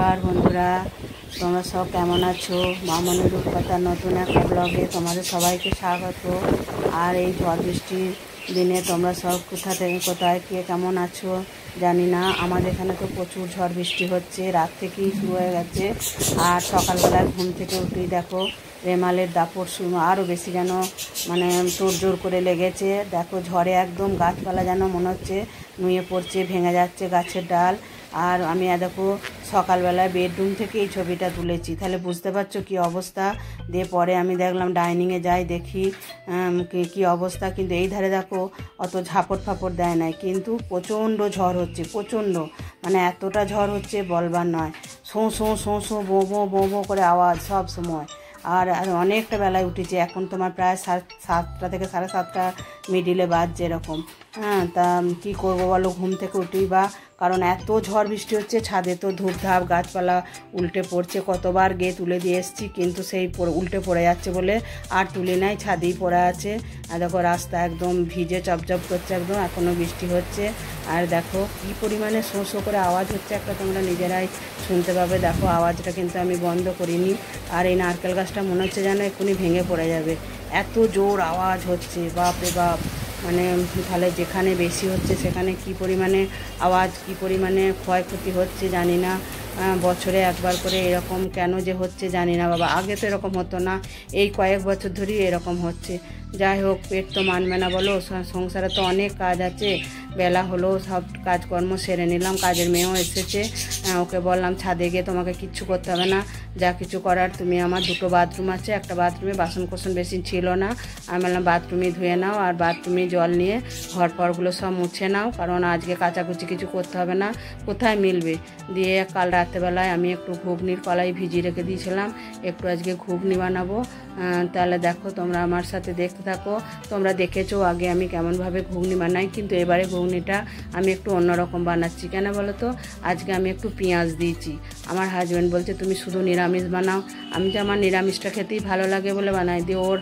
नमस्कार बंधुरा তোমরা সব কেমন আছো? মামনির রূপকথার নতুন একটা ব্লগে তোমাদের সবাইকে স্বাগত। আর এই ঝড় বৃষ্টির দিনে তোমরা সব কোথায় কে কেমন আছো জানি না। আমাদের এখানে তো প্রচুর ঝড় বৃষ্টি হচ্ছে, রাত থেকেই শুরু হয়ে গেছে। আর সকালবেলায় ঘুম থেকে উঠেই দেখো রেমালের দাপট শুরু, আরও বেশি যেন মানে তোড়জোড় করে লেগেছে। দেখো ঝড়ে একদম গাছপালা যেন মনে হচ্ছে নুয়ে পড়ছে, ভেঙে যাচ্ছে গাছের ডাল। আর আমি দেখো সকালবেলায় বেডরুম থেকে এই ছবিটা তুলেছি, তাহলে বুঝতে পারছো কী অবস্থা। দিয়ে পরে আমি দেখলাম ডাইনিংয়ে যাই, দেখি কী অবস্থা। কিন্তু এই ধারে দেখো অত ঝাপট ফাপড় দেয় নাই, কিন্তু প্রচণ্ড ঝড় হচ্ছে, প্রচণ্ড মানে এতটা ঝড় হচ্ছে বলবার নয়। শোঁ শোঁ শোঁ শোঁ বো বো বো বো করে আওয়াজ সব সময়। আর অনেকটা বেলায় উঠেছে, এখন তোমার প্রায় 7টা থেকে 7:30 মিডিলে বাজছে এরকম। তা কী করবো বলো, ঘুম থেকে উঠেই বা, কারণ এত ঝড় বৃষ্টি হচ্ছে, ছাদে তো ধূপধাপ গাছপালা উল্টে পড়ছে। কতবার গিয়ে তুলে দিয়ে এসেছি, কিন্তু সেই উল্টে পড়ে যাচ্ছে বলে আর তুলি নাই, ছাদেই পড়ে আছে। আর দেখো রাস্তা একদম ভিজে চপচপ করছে, একদম এখনও বৃষ্টি হচ্ছে। আর দেখো কী পরিমাণে শোঁ শোঁ করে আওয়াজ হচ্ছে, একটা তোমরা নিজেরাই শুনতে পাবে। দেখো আওয়াজটা কিন্তু আমি বন্ধ করিনি। আর এই নারকেল গাছটা মনে হচ্ছে যেন এক্ষুনি ভেঙে পড়ে যাবে, এত জোর আওয়াজ হচ্ছে, বাপ রে বাপ। মানে তাহলে যেখানে বেশি হচ্ছে সেখানে কি পরিমাণে আওয়াজ, কি পরিমাণে ক্ষয়ক্ষতি হচ্ছে জানি না। বছরে একবার করে এরকম কেন যে হচ্ছে জানি না বাবা। আগে তো এরকম হতো না, এই কয়েক বছর ধরেই এরকম হচ্ছে। যাই হোক, পেট তো মানবে না বলো, সংসারে তো অনেক কাজ আছে। বেলা হলো, সব কাজকর্ম সেরে নিলাম। কাজের মেয়েও এসেছে, ওকে বললাম ছাদে গিয়ে তোমাকে কিচ্ছু করতে হবে না, যা কিছু করার তুমি, আমার 2টো বাথরুম আছে, একটা বাথরুমে বাসন কোসন বেশি ছিল না, আমি বললাম বাথরুমে ধুয়ে নাও, আর বাথরুমে জল নিয়ে ঘর ফরগুলো সব মুছে নাও, কারণ আজকে কাচাকুচি কিছু করতে হবে না, কোথায় মিলবে। দিয়ে কাল রাত্রেবেলায় আমি একটু ঘুগনির কলাই ভিজিয়ে রেখে দিয়েছিলাম, একটু আজকে ঘুগনি বানাবো। তাহলে দেখো তোমরা আমার সাথে দেখতে থাকো। তোমরা দেখেছো আগে আমি কেমনভাবে ঘুগনি বানাই, কিন্তু এবারে ঘুগনিটা আমি একটু অন্যরকম বানাচ্ছি। কেন বলো তো, আজকে আমি একটু পেঁয়াজ দিয়েছি। আমার হাজব্যান্ড বলছে তুমি শুধু নিরামিষ বানাও, আমি যে আমার নিরামিষটা খেতেই ভালো লাগে বলে বানাই। দিয়ে ওর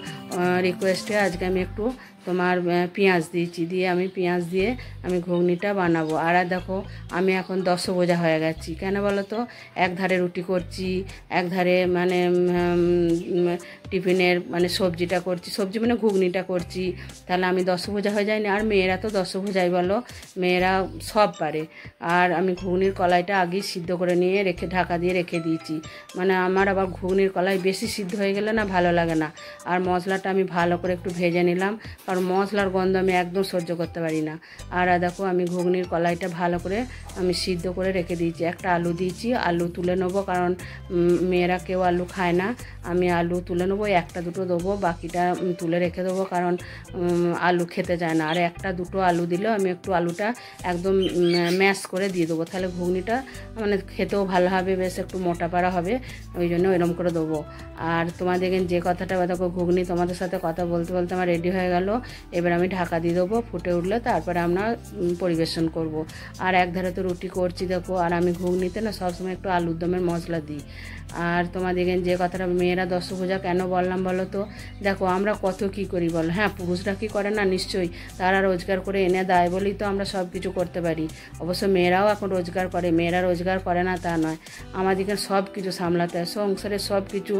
রিকোয়েস্টে আজকে আমি একটু তোমার পেঁয়াজ দিয়েছি, দিয়ে আমি পেঁয়াজ দিয়ে আমি ঘুগনিটা বানাবো। আর দেখো আমি এখন 10 বোঝা হয়ে গেছি। কেন বলো তো, এক ধারে রুটি করছি, এক ধারে মানে টিফিনের মানে সবজিটা করছি, সবজি মানে ঘুগনিটা করছি, তাহলে আমি 10 বোঝা হয়ে যায়নি। আর মেয়েরা তো 10 বোঝাই বলো, মেয়েরা সব পারে। আর আমি ঘুগনির কলাইটা আগেই সিদ্ধ করে নিয়ে রেখে ঢাকা দিয়ে রেখে দিয়েছি। মানে আমার আবার ঘুগনির কলাই বেশি সিদ্ধ হয়ে গেলে না ভালো লাগে না। আর মশলাটা আমি ভালো করে একটু ভেজে নিলাম, কারণ মশলার গন্ধ আমি একদম সহ্য করতে পারি না। আর দেখো আমি ঘুগনির কলাইটা ভালো করে আমি সিদ্ধ করে রেখে দিয়েছি। একটা আলু দিয়েছি, আলু তুলে নেবো, কারণ মেয়েরা কেউ আলু খায় না। আমি আলু তুলে নেবো, 1-2 দেবো, বাকিটা তুলে রেখে দেবো, কারণ আলু খেতে চায় না। আর 1-2 আলু দিলেও আমি একটু আলুটা একদম ম্যাশ করে দিয়ে দেবো, তাহলে ঘুগনিটা মানে খেতেও ভালো হবে, বেশ একটু মোটা পাড়া হবে, ওই জন্য এরম করে দেবো। আর তোমাদেরকে যে কথাটা দেখো, ঘুগনি তোমাদের সাথে কথা বলতে বলতে আমার রেডি হয়ে গেল। এবার আমি ঢাকা দিয়ে দেবো, ফুটে উঠলে তারপরে আমরা পরিবেশন করব। আর একধারে তো রুটি করছি দেখো, আর আমি ঘুগনিতে না সবসময় একটু আলুর দমের মশলা দিই। আর তোমাদেরকে যে কথাটা, মেয়েরা 10 বোঝা কেন বললাম বলো তো, দেখো আমরা কত কি করি বলো। হ্যাঁ, পুরুষরা কি করে না, নিশ্চয়ই তারা রোজগার করে এনে দেয় বলেই তো আমরা সব কিছু করতে পারি। অবশ্য মেয়েরাও এখন রোজগার করে, মেয়েরা রোজগার করে না তা নয়, আমাদেরকে সব কিছু সামলাতে হয়, সংসারের সব কিছু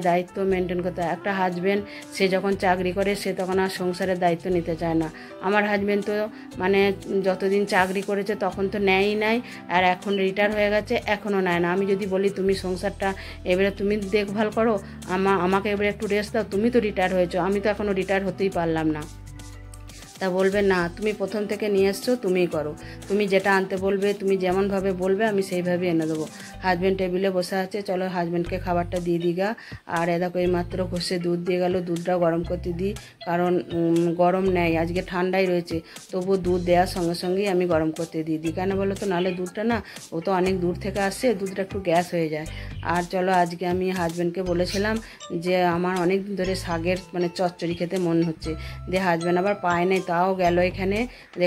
দায়িত্ব মেনটেন করতে হয়। একটা হাজব্যান্ড সে যখন চাকরি করে সে তখন আর সংসারের দায়িত্ব নিতে চায় না। আমার হাজব্যান্ড তো মানে যতদিন চাকরি করেছে তখন তো নেয়ই নাই, আর এখন রিটায়ার হয়ে গেছে এখনও নেয় না। আমি যদি বলি তুমি সংসারটা এবারে তুমি দেখভাল করো, আমাকে এবারে একটু রেস্ট দাও, তুমি তো রিটায়ার হয়েছো, আমি তো এখনও রিটায়ার হতেই পারলাম না। তা বলবে না, তুমি প্রথম থেকে নিয়ে এসছো, তুমিই করো, তুমি যেটা আনতে বলবে, তুমি যেমনভাবে বলবে আমি সেইভাবে এনে দেবো। হাজব্যান্ড টেবিলে বসে আছে, চলো হাজব্যান্ডকে খাবারটা দিয়ে দিই গা। আর দেখো এই মাত্র ঘষে দুধ দিয়ে গেল, দুধটা গরম করতে দিই, কারণ গরম নেই, আজকে ঠান্ডাই রয়েছে, তবু দুধ দেওয়ার সঙ্গে সঙ্গেই আমি গরম করতে দিয়ে দিই। কেন বলো তো, নাহলে দুধটা না, ও তো অনেক দূর থেকে আসছে, দুধটা একটু গ্যাস হয়ে যায়। আর চলো আজকে আমি হাজব্যান্ডকে বলেছিলাম যে আমার অনেক দিন ধরে শাকের মানে চচ্চড়ি খেতে মন হচ্ছে, দিয়ে হাজব্যান্ড আবার পায় নাই তাও গেল এখানে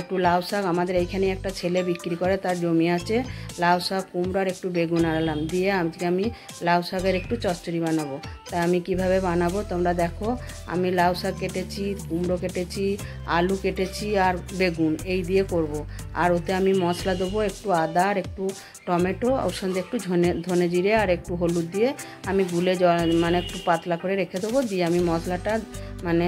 একটু লাউ শাক, আমাদের এইখানে একটা ছেলে বিক্রি করে, তার জমি আছে, লাউ শাক, কুমড়ো আর একটু বেগুন আনলাম, দিয়ে আজকে আমি লাউ শাকের একটু চচ্চড়ি বানাবো। তাই আমি কিভাবে বানাবো তোমরা দেখো। আমি লাউ শাক কেটেছি, কুমড়ো কেটেছি, আলু কেটেছি আর বেগুন এই দিয়ে করব। আর ওতে আমি মশলা দেবো একটু আদা আর একটু টমেটো, ওর সঙ্গে একটু ধনে জিরে আর একটু হলুদ দিয়ে আমি গুলে মানে একটু পাতলা করে রেখে দেবো। দিয়ে আমি মশলাটা মানে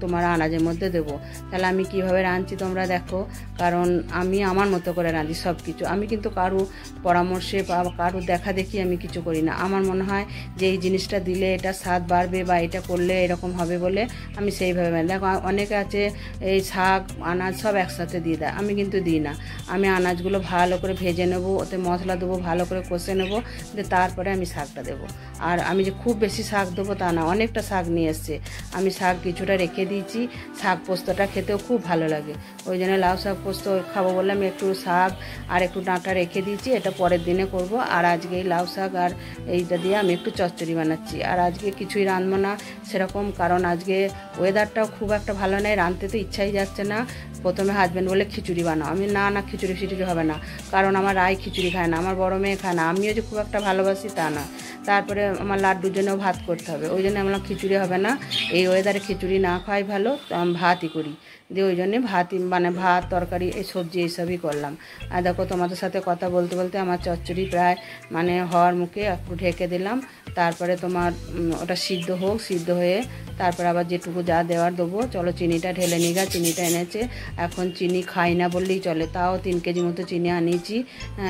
তোমার আনাজের মধ্যে দেবো। তাহলে আমি কিভাবে রাঁধছি তোমরা দেখো, কারণ আমি আমার মতো করে রাঁধি সব কিছু। আমি কিন্তু কারো পরামর্শে বা কারো দেখা দেখি আমি কিছু করি না। আমার মনে হয় যে এই জিনিসটা দিলে এটা স্বাদ বাড়বে বা এটা করলে এরকম হবে বলে আমি সেইভাবে দেখো। অনেকে আছে এই শাক আনাজ সব একসাথে দিয়ে দেয়, আমি কিন্তু দিই না। আমি আনাজগুলো ভালো করে ভেজে নেবো, ওতে মশলা দেবো, ভালো করে কষে নেবো, দিয়ে তারপরে আমি শাকটা দেবো। আর আমি যে খুব বেশি শাক দেবো তা না, অনেকটা শাক নিয়ে এসছে, আমি শাক কিছুটা রেখে দিয়েছি। শাক পোস্তটা খেতেও খুব ভালো লাগে, ওই জন্য লাউ শাক পোস্ত খাবো বলে আমি একটু শাক আর একটু ডাঁটা রেখে দিয়েছি, এটা পরের দিনে করব। আর আজকে এই লাউ শাক আর এইটা দিয়ে আমি একটু চচ্চড়ি বানাচ্ছি। আর আজকে কিছুই রাঁধবো না সেরকম, কারণ আজকে ওয়েদারটাও খুব একটা ভালো নেই, রাঁধতে তো ইচ্ছাই যাচ্ছে না। প্রথমে হাজব্যান্ড বলে খিচুড়ি বানাও, আমি না খিচুড়ি হবে না, কারণ আমার রায় খিচুড়ি খায় না, আমার বড় মেয়ে খায় না, আমিও যে খুব একটা ভালোবাসি তা না। তারপরে আমার লাড্ডুর জন্যও ভাত করতে হবে, ওই জন্য আমার খিচুড়ি হবে না, এই ওয়েদারে খিচুড়ি না খাওয়াই ভালো, তো আমি ভাতই করি। দিয়ে ওই জন্যে মানে ভাত তরকারি এই সবজি এইসবই করলাম। আর দেখো তোমাদের সাথে কথা বলতে বলতে আমার চচ্চড়ি প্রায় মানে হওয়ার মুখে, একটু ঢেকে দিলাম। তারপরে তোমার ওটা সিদ্ধ হোক, সিদ্ধ হয়ে তারপর আবার যেটুকু যা দেওয়ার দেবো। চলো চিনিটা ঢেলে নিগা, চিনিটা এনেছে, এখন চিনি খাই না বললেই চলে, তাও 3 কেজি মতো চিনি আনিয়েছি।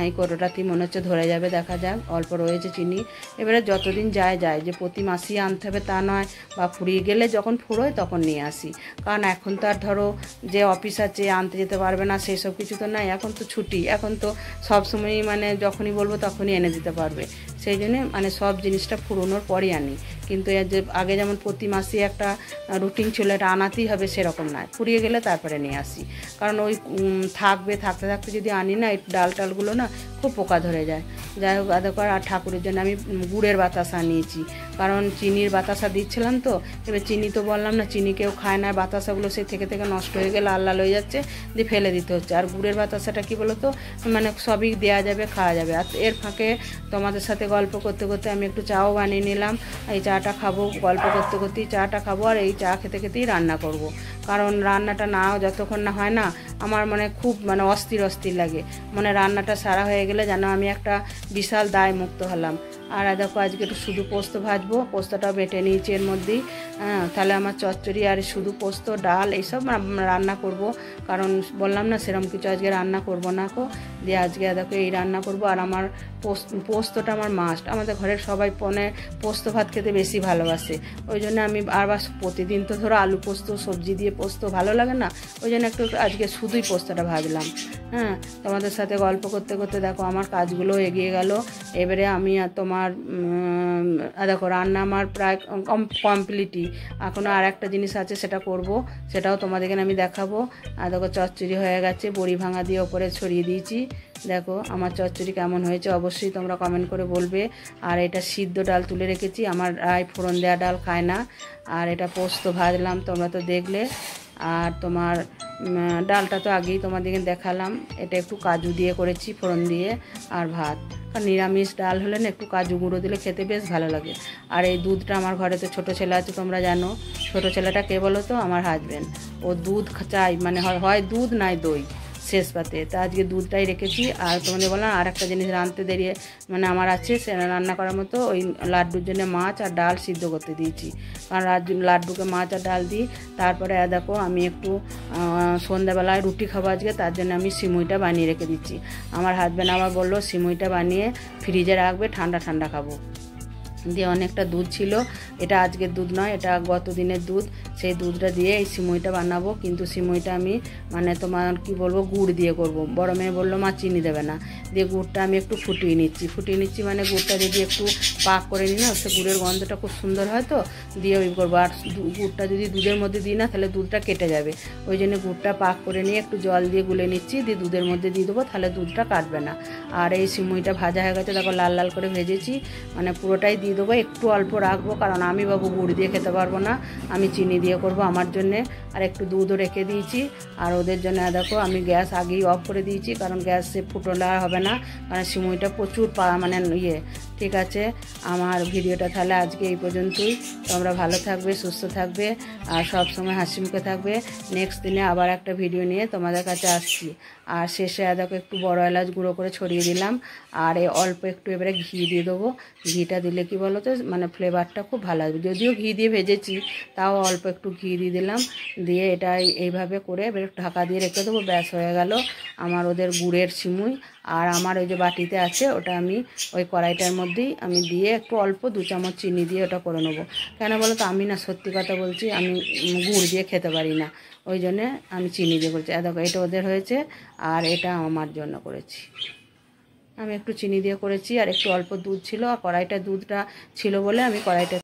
এই কোটোটাতেই মনে হচ্ছে ধরে যাবে, দেখা যাক, অল্প রয়েছে চিনি। এবারে যতদিন যায় যে প্রতি মাসেই আনতে হবে তা নয়, বা ফুরিয়ে গেলে যখন ফুরোয় তখন নিয়ে আসি, কারণ এখন তো আর ধরো যে অফিস আছে আনতে যেতে পারবে না সেই সব কিছু তো নাই, এখন তো ছুটি, এখন তো সবসময়ই মানে যখনই বলবো তখনই এনে দিতে পারবে, সেই জন্যে মানে সব জিনিসটা ফুরোনোর পরই আনি। কিন্তু এর যে আগে যেমন প্রতি মাসে একটা রুটিন ছিল এটা আনাতেই হবে সেরকম নয়, ফুরিয়ে গেলে তারপরে নিয়ে আসি, কারণ ওই থাকতে থাকতে যদি আনি না এই ডালগুলো না খুব পোকা ধরে যায়। যাই হোক দেখো, আর ঠাকুরের জন্য আমি গুড়ের বাতাসা নিয়েছি, কারণ চিনির বাতাসা দিচ্ছিলাম তো, এবার চিনি তো বললাম না চিনি কেউ খায় না, বাতাসাগুলো সেই থেকে নষ্ট হয়ে গেলে লাল হয়ে যাচ্ছে, দিয়ে ফেলে দিতে হচ্ছে। আর গুড়ের বাতাসাটা কী বলো তো, মানে সবই দেওয়া যাবে, খাওয়া যাবে। আর এর ফাঁকে তোমাদের সাথে গল্প করতে করতে আমি একটু চাও বানিয়ে নিলাম, এই চাটা খাবো, গল্প করতে করতেই চাটা খাবো, আর এই চা খেতে খেতেই রান্না করব। কারণ রান্নাটা যতক্ষণ না হয় না আমার মানে খুব মানে অস্থির লাগে, মানে রান্নাটা সারা হয়ে গেলে যেন আমি একটা বিশাল দায় মুক্ত হলাম। আর দেখো আজকে একটু শুধু পোস্ত ভাজবো, পোস্তটা বেটে নিয়েছি এর মধ্যেই। তাহলে আমার চচ্চড়ি আর শুধু পোস্ত ডাল এইসব রান্না করব, কারণ বললাম না সেরকম কিছু আজকে রান্না করব না কো। দিয়ে আজকে দেখো এই রান্না করব। আর আমার পোস্তটা আমার মাস্ট, আমাদের ঘরের সবাই পোস্ত ভাত খেতে বেশি ভালোবাসে, ওই জন্য আমি আর প্রতিদিন তো ধরো আলু পোস্ত সবজি দিয়ে পোস্ত ভালো লাগে না, ওই জন্য একটু আজকে শুধুই পোস্তটা ভাজলাম। তোমাদের সাথে গল্প করতে করতে দেখো আমার কাজগুলো এগিয়ে গেল। এবারে আমি আর তোমার দেখো রান্না আমার প্রায় কমপ্লিটই, এখনও আর একটা জিনিস আছে সেটা করব, সেটাও তোমাদেরকে আমি দেখাবো। আর দেখো চচ্চড়ি হয়ে গেছে, বড়ি ভাঙা দিয়ে ওপরে ছড়িয়ে দিয়েছি। দেখো আমার চচ্চড়ি কেমন হয়েছে অবশ্যই তোমরা কমেন্ট করে বলবে। আর এটা সিদ্ধ ডাল তুলে রেখেছি, আমার রায় ফোড়ন দেওয়া ডাল খায় না। আর এটা পোস্ত ভাজলাম তোমরা তো দেখলে। আর তোমার ডালটা তো আগেই তোমাদেরকে দেখালাম, এটা একটু কাজু দিয়ে করেছি ফোড়ন দিয়ে। আর ভাত, আর নিরামিষ ডাল হলে না একটু কাজু গুঁড়ো দিলে খেতে বেশ ভালো লাগে। আর এই দুধটা আমার ঘরে তো ছোটো ছেলে আছে তোমরা জানো, ছোটো ছেলেটা কে বলো তো, আমার হাজব্যান্ড, ও দুধ চাই, মানে হয় দুধ নাই দই শেষ পাতে, তা আজকে দুধটাই রেখেছি। আর তোমাদের বললাম আর একটা জিনিস রাঁধতে দেরি মানে আমার আছে, সে রান্না করার মতো, ওই লাড্ডুর জন্য মাছ আর ডাল সিদ্ধ করতে দিয়েছি, কারণ লাড্ডুকে মাছ আর ডাল দিই। তারপরে দেখো আমি একটু সন্ধ্যাবেলায় রুটি খাবো আজকে, তার জন্য আমি সিমুইটা বানিয়ে রেখে দিচ্ছি। আমার হাজব্যান্ড আবার বললো সিমুইটা বানিয়ে ফ্রিজে রাখবে, ঠান্ডা ঠান্ডা খাবো। দিয়ে অনেকটা দুধ ছিল, এটা আজকের দুধ নয়, এটা গত দিনের দুধ, সেই দুধটা দিয়ে এই সিমুইটা বানাবো। কিন্তু সিমুইটা আমি মানে তোমার কি বলবো গুড় দিয়ে করব। বড় মেয়ে বললো মা চিনি দেবে না, দিয়ে গুড়টা আমি একটু ফুটিয়ে নিচ্ছি, মানে গুড়টা যদি একটু পাক করে নিই না, সে গুড়ের গন্ধটা খুব সুন্দর হয়, তো দিয়ে ওই করবো। আর গুড়টা যদি দুধের মধ্যে দিই না তাহলে দুধটা কেটে যাবে, ওই জন্য গুড়টা পাক করে নিয়ে একটু জল দিয়ে গুলে নিচ্ছি, দিয়ে দুধের মধ্যে দিয়ে দেবো, তাহলে দুধটা কাটবে না। আর এই সিমুইটা ভাজা হয়ে গেছে, দেখো লাল লাল করে ভেজেছি, মানে পুরোটাই দিয়ে দেবো, একটু অল্প রাখবো, কারণ আমি বাবু গুড় দিয়ে খেতে পারবো না, আমি চিনি দিয়ে দিয়ে করব আমার জন্যে। আর একটু দুধও রেখে দিয়েছি আর ওদের জন্য। দেখো আমি গ্যাস আগেই অফ করে দিয়েছি, কারণ গ্যাসে ফুটোলে হবে না, কারণ সিমুইটা প্রচুর মানে ঠিক আছে। আমার ভিডিওটা তাহলে আজকে এই পর্যন্তই। তোমরা ভালো থাকবে, সুস্থ থাকবে আর সব সময় হাসি মুখে থাকবে। নেক্সট দিনে আবার একটা ভিডিও নিয়ে তোমাদের কাছে আসছি। আর শেষে দেখো একটু বড় এলাচ গুঁড়ো করে ছড়িয়ে দিলাম। আর এই অল্প একটু এবারে ঘি দিয়ে দেবো। ঘিটা দিলে কি বলো তো, মানে ফ্লেভারটা খুব ভালো আসবে। যদিও ঘি দিয়ে ভেজেছি, তাও অল্প একটু ঘি দিয়ে দিলাম। দিয়ে এটা এইভাবে করে এবারে ঢাকা দিয়ে রেখে দেবো। ব্যাস হয়ে গেল আমার ওদের গুড়ের সিমুই। আর আমার ওই যে বাটিতে আছে, ওটা আমি ওই কড়াইটার মধ্যেই আমি দিয়ে একটু অল্প 2 চামচ চিনি দিয়ে ওটা করে নেবো। কেন বলো তো, আমি না সত্যি কথা বলছি, আমি গুড় দিয়ে খেতে পারি না, ওই জন্যে আমি চিনি দিয়ে করেছি। দেখো এটা ওদের হয়েছে আর এটা আমার জন্য করেছি। আমি একটু চিনি দিয়ে করেছি আর একটু অল্প দুধ ছিল, আর কড়াইটা দুধটা ছিল বলে আমি কড়াইটা